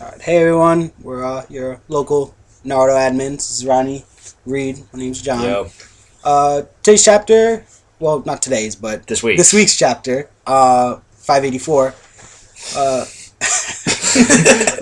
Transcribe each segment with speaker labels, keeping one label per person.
Speaker 1: Alright, hey everyone, we're your local Naruto admins. This is Ronnie, Reed, my name's John.
Speaker 2: Yo.
Speaker 1: Today's chapter, well, not today's, but
Speaker 2: This week's
Speaker 1: chapter, 584.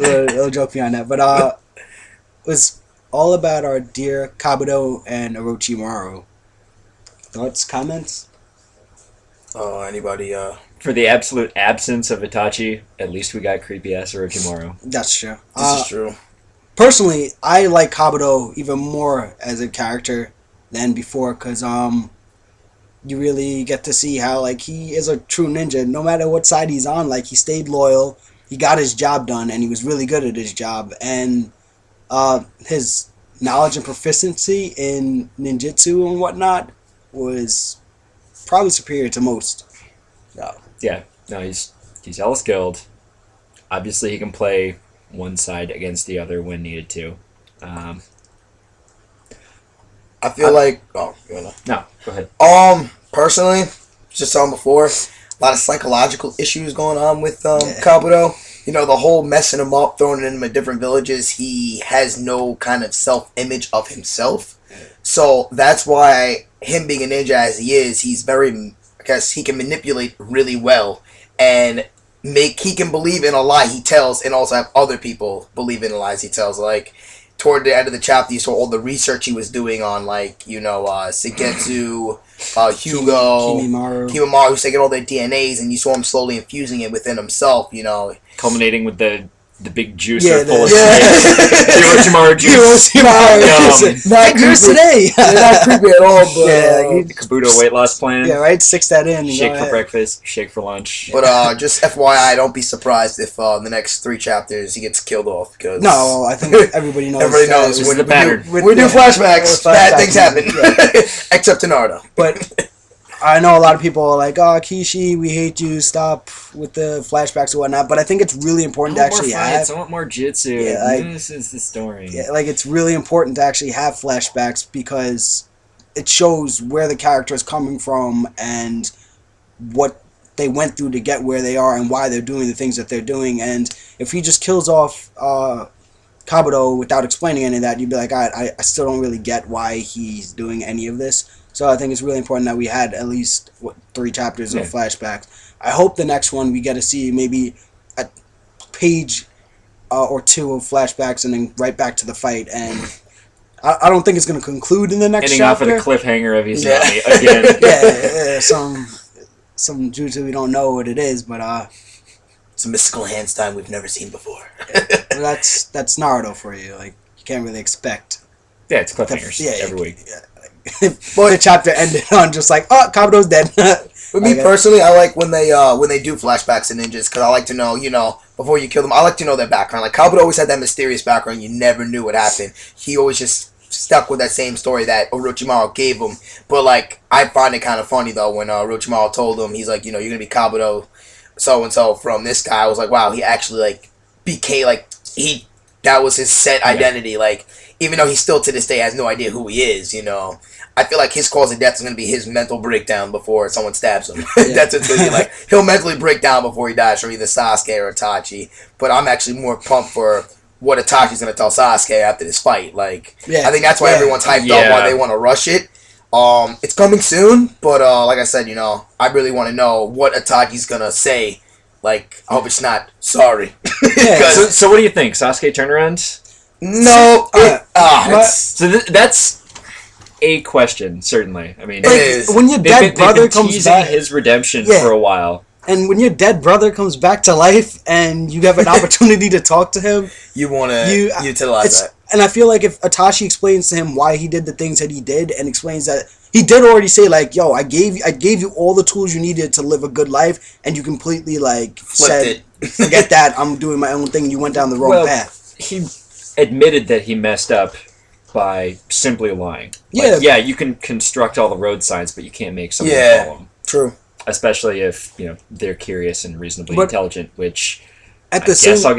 Speaker 1: Little joke behind that, but was all about our dear Kabuto and Orochimaru. Thoughts, comments?
Speaker 3: Anybody?
Speaker 2: For the absolute absence of Itachi, at least we got creepy ass Orochimaru.
Speaker 1: That's true.
Speaker 3: This is true.
Speaker 1: Personally, I like Kabuto even more as a character than before, because you really get to see how like he is a true ninja. No matter what side he's on, like he stayed loyal, he got his job done, and he was really good at his job. And his knowledge and proficiency in ninjutsu and whatnot was probably superior to most.
Speaker 2: Yeah, no, he's hella skilled. Obviously, he can play one side against the other when needed to.
Speaker 3: I feel like. Oh, you wanna?
Speaker 2: No, go ahead.
Speaker 3: Personally, just saw him before. A lot of psychological issues going on with Kabuto. You know, the whole messing him up, throwing him in different villages. He has no kind of self-image of himself. So that's why him being a ninja as he is, he's very. Because he can manipulate really well and he can believe in a lie he tells and also have other people believe in the lies he tells. Like, toward the end of the chapter, you saw all the research he was doing on, like, Suigetsu, Hugo, Kimimaro, who's taking all their DNAs, and you saw him slowly infusing it within himself,
Speaker 2: Culminating with the big juicer full of
Speaker 3: snakes.
Speaker 2: The Orochimaru juice.
Speaker 1: Not yours today.
Speaker 3: Not creepy at all, but
Speaker 2: the Kabuto weight loss plan.
Speaker 1: Yeah, right. Six that in.
Speaker 2: Shake for breakfast, shake for lunch.
Speaker 3: But just FYI, don't be surprised if in the next 3 chapters he gets killed off. Because
Speaker 1: no, I think everybody knows.
Speaker 3: Everybody knows
Speaker 2: when the pattern.
Speaker 3: We do flashbacks. Bad things happen, except to Naruto.
Speaker 1: But I know a lot of people are like, "Oh, Kishi, we hate you. Stop with the flashbacks and whatnot." But I think it's really important to actually have.
Speaker 2: I want more jutsu.
Speaker 1: Yeah, like,
Speaker 2: this is the story.
Speaker 1: Yeah, like it's really important to actually have flashbacks because it shows where the character is coming from and what they went through to get where they are and why they're doing the things that they're doing. And if he just kills off Kabuto without explaining any of that, you'd be like, I still don't really get why he's doing any of this. So I think it's really important that we had at least 3 chapters of flashbacks. I hope the next one we get to see maybe a page or 2 of flashbacks and then right back to the fight. And I don't think it's going to conclude in the next chapter.
Speaker 2: Ending off with a cliffhanger of Izanami again.
Speaker 1: Yeah, some jutsu we don't know what it is, but
Speaker 3: it's a mystical hand style we've never seen before.
Speaker 1: That's Naruto for you. Like you can't really expect.
Speaker 2: Yeah, it's cliffhangers every week.
Speaker 1: Yeah. Boy, the chapter ended on just like, oh, Kabuto's dead.
Speaker 3: But me personally, I like when they do flashbacks in ninjas because I like to know, before you kill them, I like to know their background. Like Kabuto always had that mysterious background. You never knew what happened. He always just stuck with that same story that Orochimaru gave him. But like, I find it kind of funny though when Orochimaru told him, he's like, you're gonna be Kabuto, so and so from this guy. I was like, wow, he actually like became like that was his set identity. Like, even though he still to this day has no idea who he is, I feel like his cause of death is going to be his mental breakdown before someone stabs him.
Speaker 1: Yeah.
Speaker 3: That's what's going to be like. He'll mentally break down before he dies from either Sasuke or Itachi. But I'm actually more pumped for what Itachi's going to tell Sasuke after this fight. Like, I think that's why everyone's hyped up, why they want to rush it. It's coming soon, but like I said, I really want to know what Itachi's going to say. Like, I hope it's not sorry.
Speaker 2: So what do you think? Sasuke turnaround?
Speaker 3: No.
Speaker 2: So that's a question, certainly. I mean,
Speaker 1: when your dead brother comes back,
Speaker 2: his redemption for a while,
Speaker 1: and when your dead brother comes back to life, and you have an opportunity to talk to him,
Speaker 3: you want to utilize that.
Speaker 1: And I feel like if Itachi explains to him why he did the things that he did, and explains that he did already say like, "Yo, I gave you all the tools you needed to live a good life," and you completely like said, "Forget that, I'm doing my own thing," and you went down the wrong path.
Speaker 2: He admitted that he messed up by simply lying.
Speaker 1: Yeah,
Speaker 2: like, you can construct all the road signs, but you can't make someone follow them.
Speaker 3: True.
Speaker 2: Especially if they're curious and reasonably intelligent, which I'll give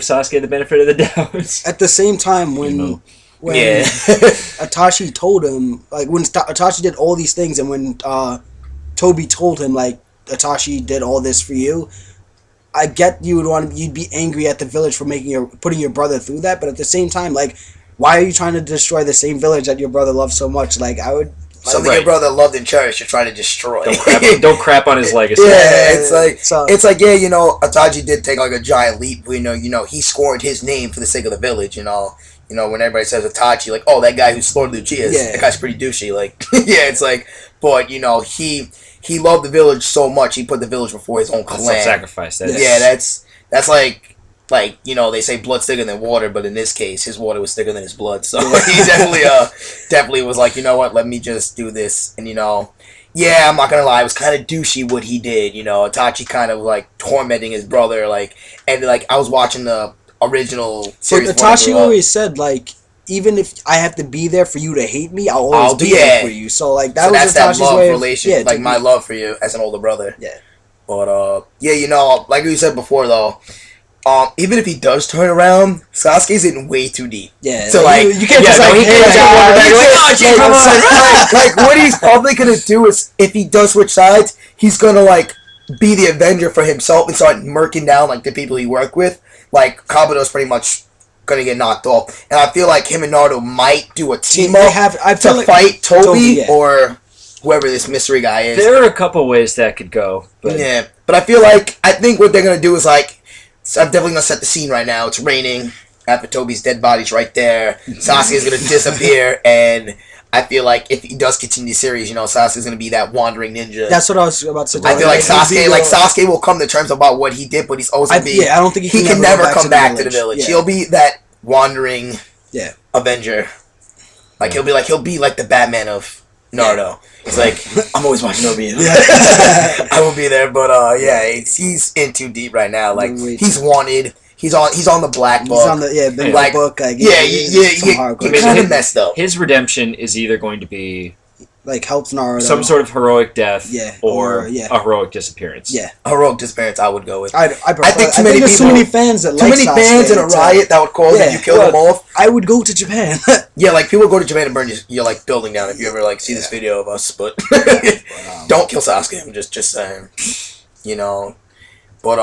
Speaker 2: Sasuke the benefit of the doubt.
Speaker 1: At the same time, when Itachi told him, like when Itachi did all these things, and when Toby told him like Itachi did all this for you, I get you'd be angry at the village for putting your brother through that, but at the same time, like, why are you trying to destroy the same village that your brother loves so much? Like, I would.
Speaker 3: Something your brother loved and cherished, you're trying to destroy.
Speaker 2: Don't crap on his legacy.
Speaker 3: Yeah, it's like yeah, Itachi did take like a giant leap. He scored his name for the sake of the village. When everybody says Itachi, like, oh, that guy who slaughtered Lucius, that guy's pretty douchey. Like, yeah, it's like, but he loved the village so much, he put the village before his own clan.
Speaker 2: Self-sacrifice.
Speaker 3: Yeah, that's like they say blood's thicker than water, but in this case, his water was thicker than his blood. So he definitely was like, you know what, let me just do this. And yeah, I'm not gonna lie, it was kind of douchey what he did. Itachi kind of like tormenting his brother, and I was watching the original series.
Speaker 1: But Itachi always said, like, even if I have to be there for you to hate me, I'll always be there for you. So like
Speaker 3: that's that love relation, like my love for you as an older brother.
Speaker 1: Yeah.
Speaker 3: But like we said before though. Even if he does turn around, Sasuke's in way too deep.
Speaker 1: Yeah.
Speaker 3: So like
Speaker 1: you can't just like, hey,
Speaker 3: come on. Like what he's probably gonna do is, if he does switch sides, he's gonna like be the Avenger for himself and start murking down like the people he worked with. Like Kabuto's pretty much gonna get knocked off, and I feel like him and Naruto might do a team up to fight Toby or whoever this mystery guy is.
Speaker 2: There are a couple ways that could go, but
Speaker 3: yeah. But I think what they're gonna do is like. So I'm definitely going to set the scene right now. It's raining. After Toby's dead body's right there. Sasuke's going to disappear. And I feel like if he does continue the series, Sasuke's going to be that wandering ninja.
Speaker 1: That's what I was about to say.
Speaker 3: I feel like Sasuke will come to terms about what he did, but he's always going to be...
Speaker 1: Yeah, I don't think
Speaker 3: he can never come back to the village. Yeah. He'll be that wandering Avenger. Like, he'll be like the Batman of Naruto. It's like, I'm always watching over you. I will be there, but he's in too deep right now. Like, he's wanted. He's on the black book.
Speaker 1: He's on the big book. Like,
Speaker 3: He kind of messed up.
Speaker 2: His redemption is either going to be
Speaker 1: like helps Naruto,
Speaker 2: some sort of heroic death, or a heroic disappearance.
Speaker 1: Yeah,
Speaker 3: a heroic disappearance. I would go with.
Speaker 1: I think too many people, too many fans that
Speaker 3: too many fans in a riot that would cause if you kill them off.
Speaker 1: I would go to Japan.
Speaker 3: Yeah, like people go to Japan and burn your like building down. If you ever like see this video of us, but don't kill Sasuke. I'm just saying, But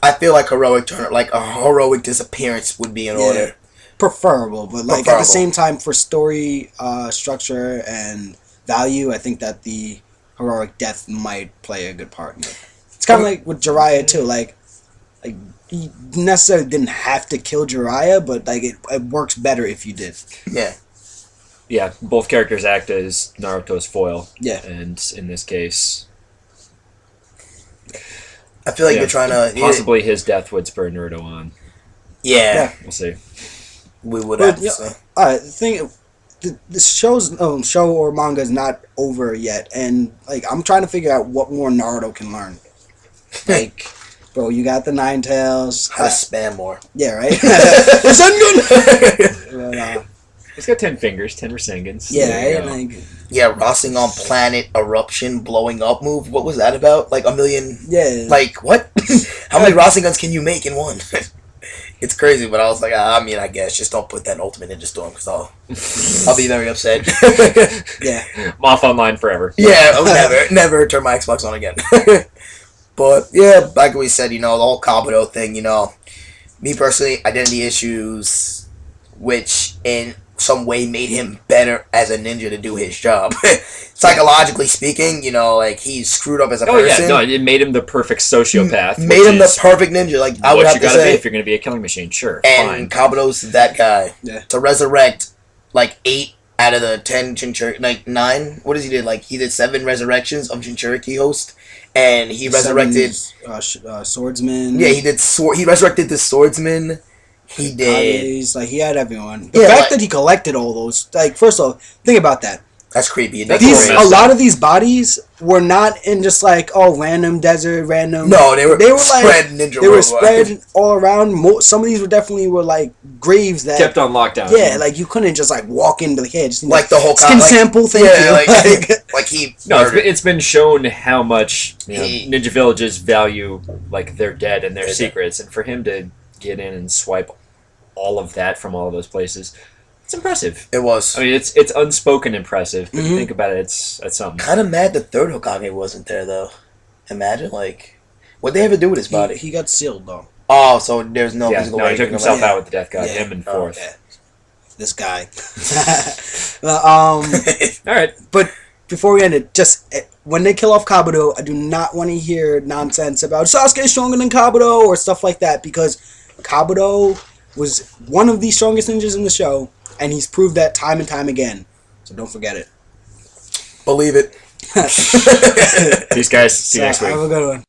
Speaker 3: I feel like a heroic disappearance would be in order.
Speaker 1: Preferable, but like at the same time, for story structure and value, I think that the heroic death might play a good part in it. It's kind of like with Jiraiya too. Like you necessarily didn't have to kill Jiraiya, but like it works better if you did.
Speaker 3: Yeah.
Speaker 2: Yeah, both characters act as Naruto's foil.
Speaker 1: Yeah.
Speaker 2: And in this case,
Speaker 3: I feel like you're trying to
Speaker 2: possibly his death would spur Naruto on.
Speaker 3: Yeah.
Speaker 2: We'll see.
Speaker 3: We would have to say.
Speaker 1: Alright, the thing, the show or manga is not over yet, and like I'm trying to figure out what more Naruto can learn. Like, bro, you got the Nine Tails.
Speaker 3: How to spam more.
Speaker 1: Yeah, right. But,
Speaker 2: he's got 10 fingers, 10 Rasengans.
Speaker 1: Yeah, right?
Speaker 3: Rasengan Planet Eruption blowing up move. What was that about? Like a million.
Speaker 1: Yeah.
Speaker 3: Like what? How many Rasengans can you make in one? It's crazy, but I was like, I guess just don't put that in Ultimate Ninja Storm because I'll be very upset.
Speaker 1: Yeah.
Speaker 2: I'm off online forever.
Speaker 3: Yeah, I'll never turn my Xbox on again. But yeah, like we said, the whole Kabuto thing, me personally, identity issues, which in some way made him better as a ninja to do his job. Psychologically speaking, he screwed up as a person.
Speaker 2: Yeah, no, it made him the perfect sociopath.
Speaker 3: Made him the perfect ninja. Like I would have to say,
Speaker 2: be if you're going to be a killing machine, sure.
Speaker 3: And Kabuto's that guy to resurrect like 8 out of the 10 Jinchuriki, like 9. What does he did? Like he did 7 resurrections of Jinchuriki host, and he resurrected
Speaker 1: swordsman.
Speaker 3: Yeah, he did. He resurrected the swordsman. He did.
Speaker 1: Like he had everyone. The fact that he collected all those, like, first of all, think about that.
Speaker 3: That's creepy.
Speaker 1: A lot of these bodies were not in just like random desert, random.
Speaker 3: No, they were
Speaker 1: spread
Speaker 3: like ninja.
Speaker 1: They were spread all around. Some of these were definitely like graves that
Speaker 2: kept on lockdown.
Speaker 1: Yeah, like you couldn't just like walk into the head. Just
Speaker 3: like the whole
Speaker 1: skin sample thing.
Speaker 3: Yeah, like he.
Speaker 2: No, it's been shown how much ninja villages value like their dead and their secrets, and for him to get in and swipe all of that from all of those places, it's impressive.
Speaker 3: It was.
Speaker 2: I mean, it's unspoken impressive, but you think about it, it's something.
Speaker 3: Kind of mad the third Hokage wasn't there though. Imagine What'd they ever do with his body?
Speaker 1: He got sealed though.
Speaker 3: Oh, so there's no physical way
Speaker 2: he took
Speaker 3: to
Speaker 2: himself
Speaker 1: Yeah.
Speaker 2: out with the Death God.
Speaker 1: Yeah.
Speaker 2: Him and Fourth.
Speaker 1: Yeah. This guy.
Speaker 2: All right.
Speaker 1: But before we end it, just when they kill off Kabuto, I do not want to hear nonsense about Sasuke is stronger than Kabuto or stuff like that, because Kabuto was one of the strongest ninjas in the show, and he's proved that time and time again. So don't forget it.
Speaker 3: Believe it.
Speaker 2: Peace, guys. See you next week.
Speaker 1: Have a good one.